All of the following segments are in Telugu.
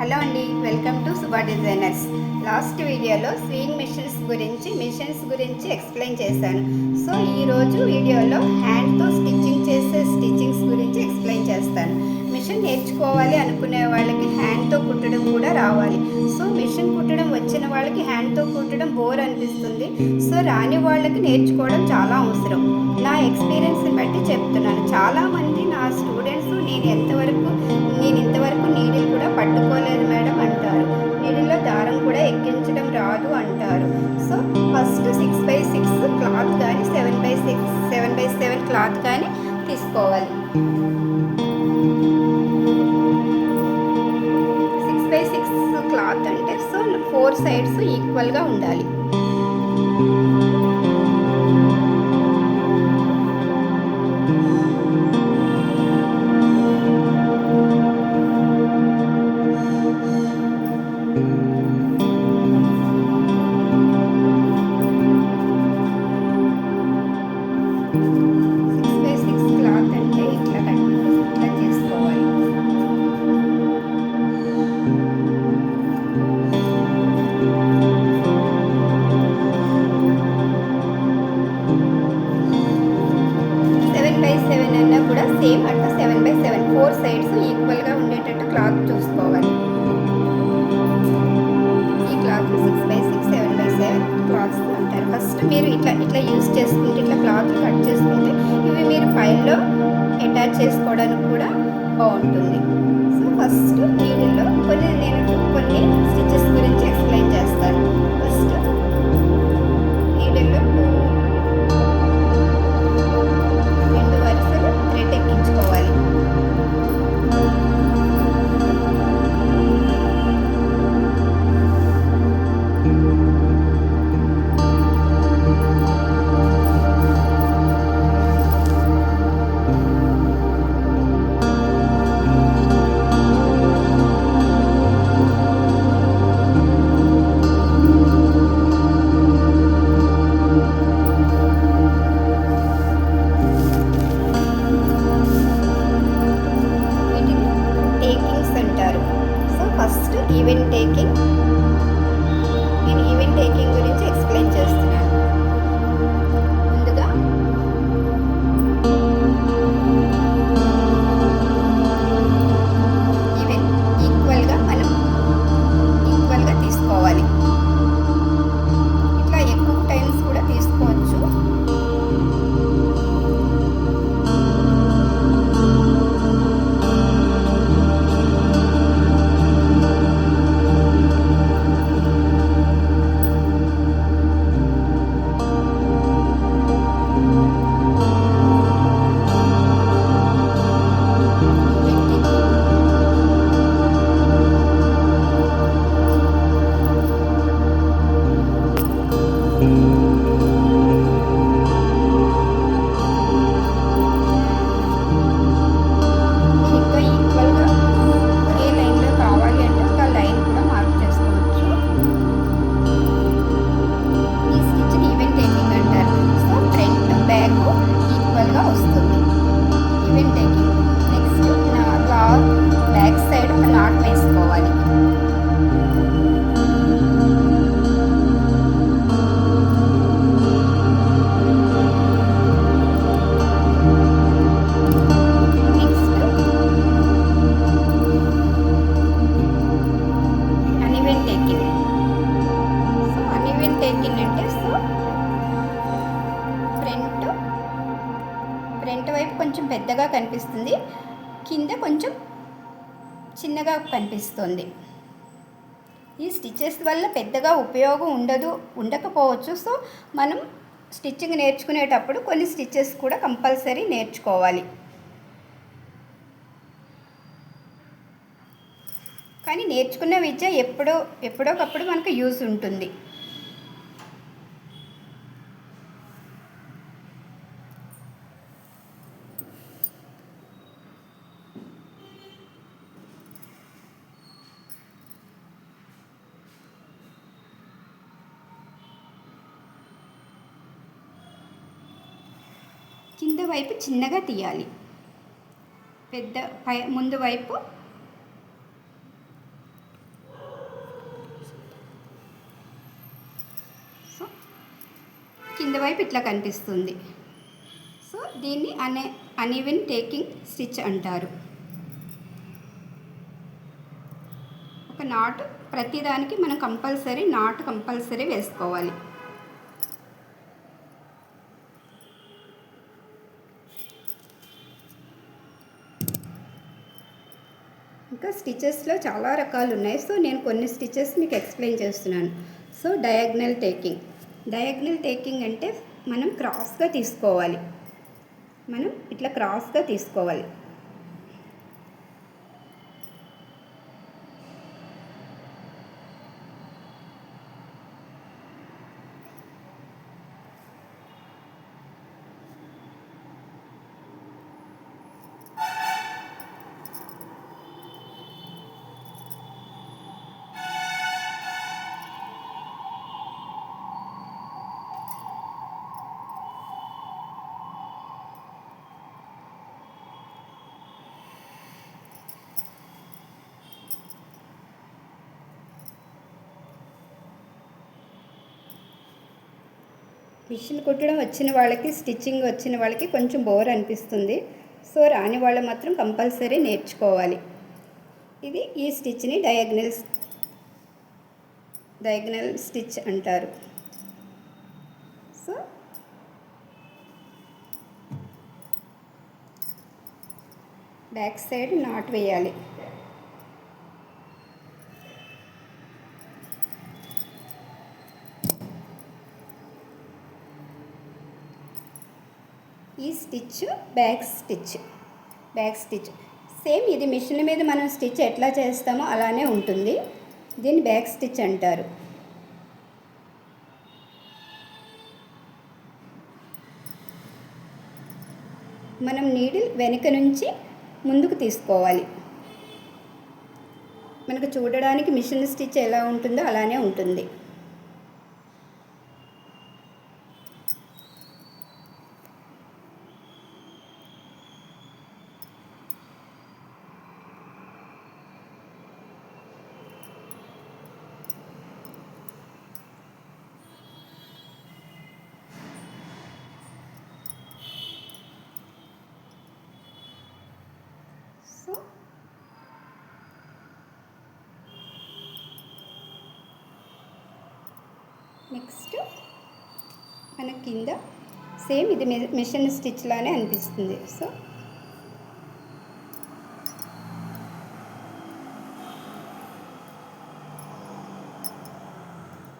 హలో అండి, welcome to Subha designers. Last వీడియోలో స్వింగ్ మిషన్స్ గురించి ఎక్స్ప్లెయిన్ చేశాను. సో ఈరోజు వీడియోలో హ్యాండ్తో స్టిచ్చింగ్ చేసే స్టిచ్చింగ్స్ గురించి ఎక్స్ప్లెయిన్ చేస్తాను. మిషన్ నేర్చుకోవాలి అనుకునే వాళ్ళకి హ్యాండ్తో కుట్టడం కూడా రావాలి. సో మిషన్ కుట్టడం వచ్చిన వాళ్ళకి హ్యాండ్తో కుట్టడం బోర్ అనిపిస్తుంది. సో రాని వాళ్ళకి నేర్చుకోవడం చాలా అవసరం. నా ఎక్స్పీరియన్స్ని బట్టి చెప్తున్నాను. చాలామంది నా స్టూడెంట్స్ నేను ఇంతవరకు నీడిల్ కూడా పట్టుకోలేదు మేడం అంటారు. నీడిల్లో దారం కూడా ఎక్కించడం రాదు అంటారు. సో ఫస్ట్ 6x6 క్లాత్ కానీ 7x7 క్లాత్ కానీ తీసుకోవాలి. 6x6 క్లాత్ అంటే సో 4 సైడ్స్ ఈక్వల్గా ఉండాలి. సేమ్ అట్లా 7x7 4 సైడ్స్ ఈక్వల్గా ఉండేటట్టు క్లాత్ చూసుకోవాలి. ఈ క్లాత్ 6x6 7x7 క్లాత్స్ అంటారు. ఫస్ట్ మీరు ఇట్లా యూజ్ చేసుకుంటే ఇట్లా క్లాత్ కట్ చేసుకుంటే ఇవి మీరు ఫైల్లో అటాచ్ చేసుకోవడానికి కూడా బాగుంటుంది. సో ఫస్ట్ నీడిల్లో నేను కొన్ని స్టిచెస్ గురించి ఎక్స్ప్లెయిన్ చేస్తాను. ఫస్ట్ నీడిల్లో ఈవెంట్ టేకింగ్. నేను ఈవెంట్ టేకింగ్ గురించి ఎక్స్ప్లెయిన్ చేస్తున్నాను. ముందుగా ఈక్వల్గా తీసుకోవాలి. ఇట్లా ఎక్కువ టైమ్స్ కూడా తీసుకోవచ్చు. బ్యాక్ సైడ్ ఒక నాట్ వేసుకోవాలి. Next uneven taking. So uneven taking అంటే సో ఫ్రంట్ వైపు కొంచెం పెద్దగా కనిపిస్తుంది, కింద కొంచెం చిన్నగా కనిపిస్తుంది. ఈ స్టిచెస్ వల్ల పెద్దగా ఉపయోగం ఉండకపోవచ్చు. సో మనం స్టిచ్చింగ్ నేర్చుకునేటప్పుడు కొన్ని స్టిచెస్ కూడా కంపల్సరీ నేర్చుకోవాలి. కానీ నేర్చుకున్న విద్య ఎప్పుడోకప్పుడు మనకు యూజ్ ఉంటుంది. కింద వైపు చిన్నగా తీయాలి, ముందు వైపు కింద వైపు ఇట్లా కనిపిస్తుంది. సో దీన్ని అన్ఈవెన్ టేకింగ్ స్టిచ్ అంటారు. ఒక నాట్ ప్రతిదానికి మనం కంపల్సరీ వేసుకోవాలి. ఇంకా స్టిచెస్లో చాలా రకాలు ఉన్నాయి. సో నేను కొన్ని స్టిచెస్ మీకు ఎక్స్ప్లెయిన్ చేస్తున్నాను. సో డయాగ్నల్ టేకింగ్ అంటే మనం క్రాస్గా తీసుకోవాలి. ఇట్లా క్రాస్గా తీసుకోవాలి. మిషన్ కుట్టడం వచ్చిన వాళ్ళకి, స్టిచ్చింగ్ వచ్చిన వాళ్ళకి కొంచెం బోర్ అనిపిస్తుంది. సో రాని వాళ్ళు మాత్రం కంపల్సరీ నేర్చుకోవాలి. ఈ స్టిచ్ని డయాగ్నల్ స్టిచ్ అంటారు. సో బ్యాక్ సైడ్ నాట్ వేయాలి. ఈ స్టిచ్ బ్యాక్ స్టిచ్ సేమ్ ఇది మిషన్ మీద మనం స్టిచ్ ఎట్లా చేస్తామో అలానే ఉంటుంది. దీన్ని బ్యాక్ స్టిచ్ అంటారు. మనం నీడిల్ వెనుక నుంచి ముందుకు తీసుకోవాలి. మనకు చూడడానికి మిషన్ స్టిచ్ ఎలా ఉంటుందో అలానే ఉంటుంది. సో నెక్స్ట్ మన కింద సేమ్ ఇది మిషన్ స్టిచ్ లానే అనిపిస్తుంది. సో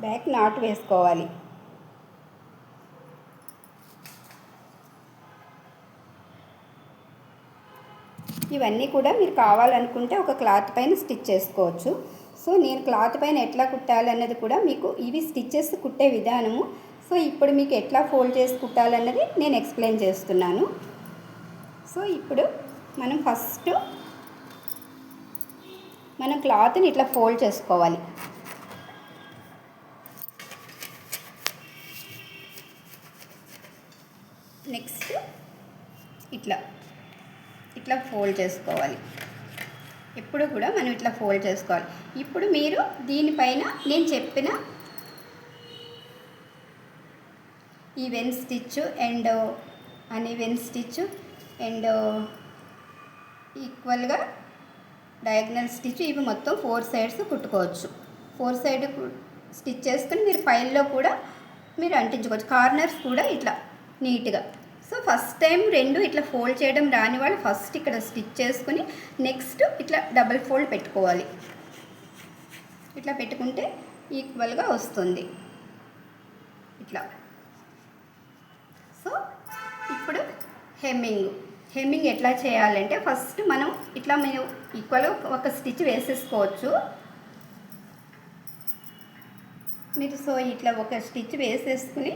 బ్యాక్ నాట్ వేసుకోవాలి. ఇవన్నీ కూడా మీరు కావాలనుకుంటే ఒక క్లాత్ పైన స్టిచ్ చేసుకోవచ్చు. సో నేను క్లాత్ పైన ఎట్లా కుట్టాలన్నది కూడా మీకు ఇవి స్టిచెస్ కుట్టే విధానము. సో ఇప్పుడు మీకు ఎట్లా ఫోల్డ్ చేసి కుట్టాలన్నది నేను ఎక్స్ప్లెయిన్ చేస్తున్నాను. సో ఇప్పుడు మనం క్లాత్ని ఇట్లా ఫోల్డ్ చేసుకోవాలి. నెక్స్ట్ ఇట్లా ఫోల్డ్ చేసుకోవాలి. ఎప్పుడు కూడా మనం ఇట్లా ఫోల్డ్ చేసుకోవాలి. ఇప్పుడు మీరు దీనిపైన నేను చెప్పిన even stitch and uneven stitch and ఈక్వల్గా డయాగ్నల్ స్టిచ్ ఇవి మొత్తం 4 సైడ్స్ కుట్టుకోవచ్చు. 4 సైడ్ స్టిచ్ చేసుకుని మీరు ఫైల్లో కూడా మీరు అంటించుకోవచ్చు. కార్నర్స్ కూడా ఇట్లా నీట్గా. సో ఫస్ట్ టైం 2 ఇట్లా ఫోల్డ్ చేయడం రాని వాళ్ళు ఫస్ట్ ఇక్కడ స్టిచ్ చేసుకుని నెక్స్ట్ ఇట్లా డబుల్ ఫోల్డ్ పెట్టుకోవాలి. ఇట్లా పెట్టుకుంటే ఈక్వల్గా వస్తుంది ఇట్లా. సో ఇప్పుడు హెమ్మింగ్ ఎట్లా చేయాలంటే ఫస్ట్ మనం ఇట్లా మీరు ఈక్వల్గా ఒక స్టిచ్ వేసేసుకోవచ్చు మీరు. సో ఇట్లా ఒక స్టిచ్ వేసేసుకుని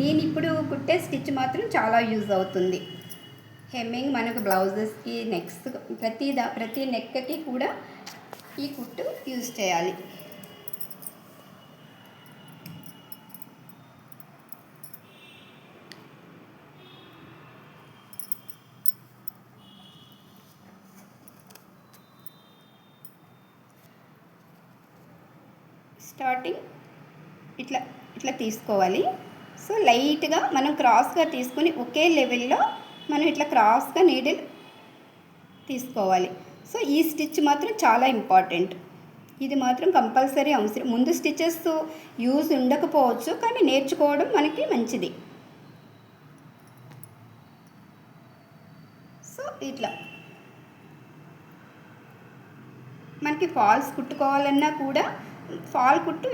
నేను ఇప్పుడు కుట్టే స్టిచ్ మాత్రం చాలా యూజ్ అవుతుంది. హెమ్మింగ్ మనకు బ్లౌజెస్కి, నెక్స్ట్ ప్రతి నెక్కి కూడా ఈ కుట్టు యూజ్ చేయాలి. స్టార్టింగ్ ఇట్లా ఇట్లా తీసుకోవాలి. సో లైట్గా మనం క్రాస్గా తీసుకుని ఒకే లెవెల్లో మనం ఇట్లా క్రాస్గా నీడిల్ తీసుకోవాలి. సో ఈ స్టిచ్ మాత్రం చాలా ఇంపార్టెంట్. ఇది మాత్రం కంపల్సరీ అవసరం. ముందు స్టిచెస్ యూజ్ ఉండకపోవచ్చు, కానీ నేర్చుకోవడం మనకి మంచిది. సో ఇట్లా మనకి ఫాల్స్ కుట్టుకోవాలన్నా కూడా ఫాల్ కుట్టు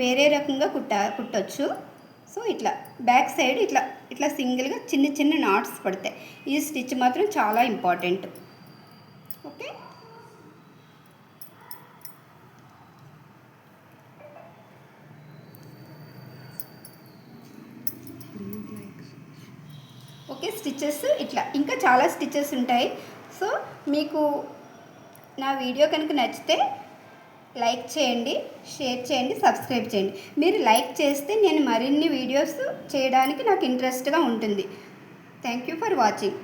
వేరే రకంగా కుట్టచ్చు. సో ఇట్లా బ్యాక్ సైడ్ ఇట్లా ఇట్లా సింగిల్గా చిన్న చిన్న నాట్స్ పడతాయి. ఈ స్టిచ్ మాత్రం చాలా ఇంపార్టెంట్. ఓకే, ఓకే స్టిచెస్ ఇట్లా ఇంకా చాలా స్టిచెస్ ఉంటాయి. సో మీకు నా వీడియో కనుక నచ్చితే లైక్ చేయండి, షేర్ చేయండి, సబ్స్క్రైబ్ చేయండి. మీరు లైక్ చేస్తే నేను మరిన్ని వీడియోస్ చేయడానికి నాకు ఇంట్రెస్ట్గా ఉంటుంది. Thank you for watching.